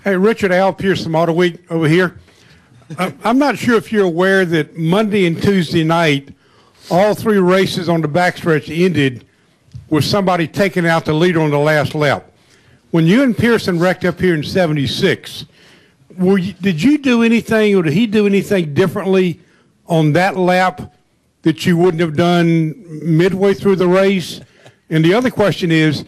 Hey, Richard, Al Pierce from Auto Week over here. I'm not sure if you're aware that Monday and Tuesday night, all three races on the backstretch ended with somebody taking out the leader on the last lap. When you and Pearson wrecked up here in '76, did you do anything or did he do anything differently on that lap that you wouldn't have done midway through the race? And the other question is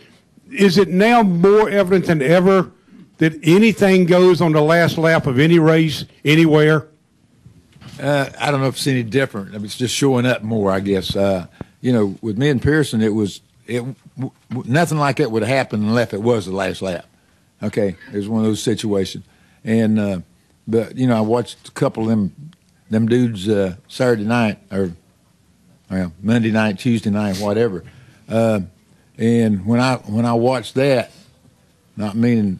it now more evident than ever that anything goes on the last lap of any race, anywhere? I don't know if it's any different. I mean, it's just showing up more, I guess. With me and Pearson, nothing like that would have happened unless it was the last lap. Okay, it was one of those situations. And but I watched a couple of them dudes Saturday night or Monday night, Tuesday night, whatever. And when I watched that, not meaning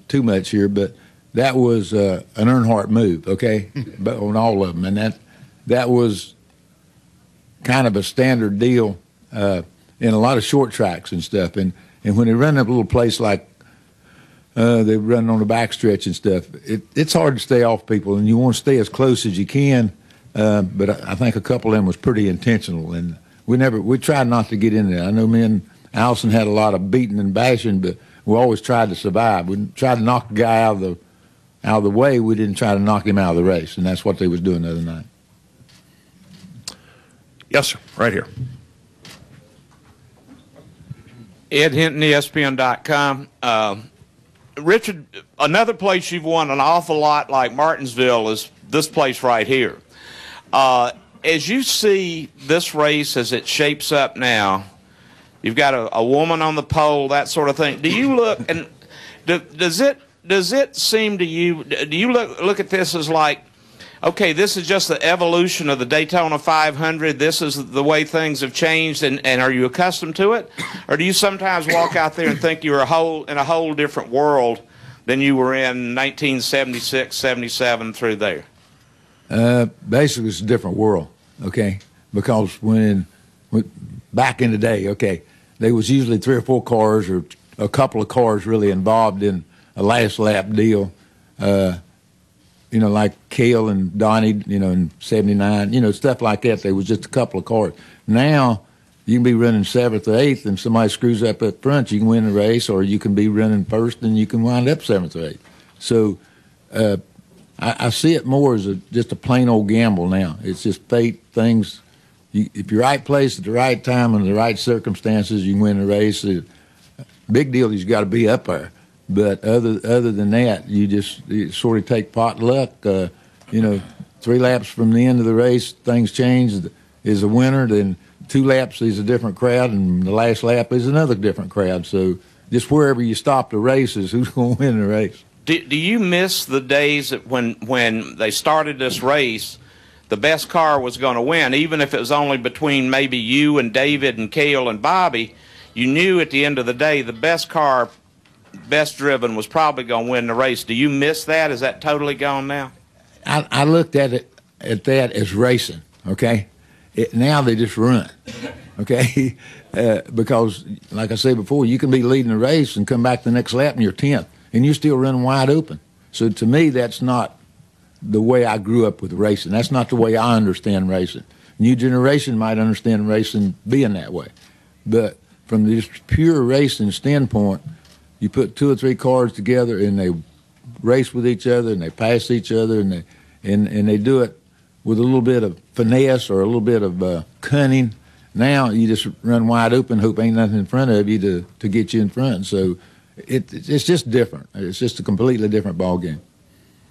too much here, but that was an Earnhardt move, okay, but on all of them, and that was kind of a standard deal in a lot of short tracks and stuff. And when they run up a little place like they run on the backstretch and stuff, it's hard to stay off people, and you want to stay as close as you can. But I think a couple of them was pretty intentional, and we tried not to get in there. I know me and Allison had a lot of beating and bashing, but we always tried to survive. We tried to knock the guy out of the way. We didn't try to knock him out of the race, and that's what they was doing the other night. Yes, sir. Right here. Ed Hinton, ESPN.com. Richard, another place you've won an awful lot like Martinsville is this place right here. As you see this race as it shapes up now, you've got a woman on the pole, that sort of thing. Do you look and does it seem to you? Do you look at this as like, okay, this is just the evolution of the Daytona 500. This is the way things have changed, and are you accustomed to it, or do you sometimes walk out there and think you're in a whole different world than you were in 1976, 77 through there? Basically, it's a different world, okay? Because back in the day, okay, there was usually 3 or 4 cars or a couple of cars really involved in a last lap deal, like Cale and Donnie, in '79, stuff like that. There was just a couple of cars. Now, you can be running 7th or 8th and somebody screws up up front, you can win the race, or you can be running first and you can wind up 7th or 8th. So I see it more as just a plain old gamble now. It's just fate, things. If you're right place at the right time and the right circumstances, you can win the race. Big deal is you got to be up there. But other than that, you sort of take pot luck. 3 laps from the end of the race, things change. Is a winner, then 2 laps is a different crowd, and the last lap is another different crowd. So just wherever you stop the race is who's going to win the race. Do you miss the days that when they started this race, the best car was going to win, even if it was only between maybe you and David and Cale and Bobby? You knew at the end of the day the best car, best driven, was probably going to win the race. Do you miss that? Is that totally gone now? I looked at that as racing, okay? Now they just run, okay? Because, like I said before, you can be leading the race and come back the next lap and you're 10th, and you're still running wide open. So to me, that's not the way I grew up with racing. That's not the way I understand racing. New generation might understand racing being that way. But from this pure racing standpoint, you put 2 or 3 cars together and they race with each other and they pass each other and they do it with a little bit of finesse or a little bit of cunning. Now you just run wide open, hope ain't nothing in front of you to get you in front. So it's just different. It's just a completely different ball game.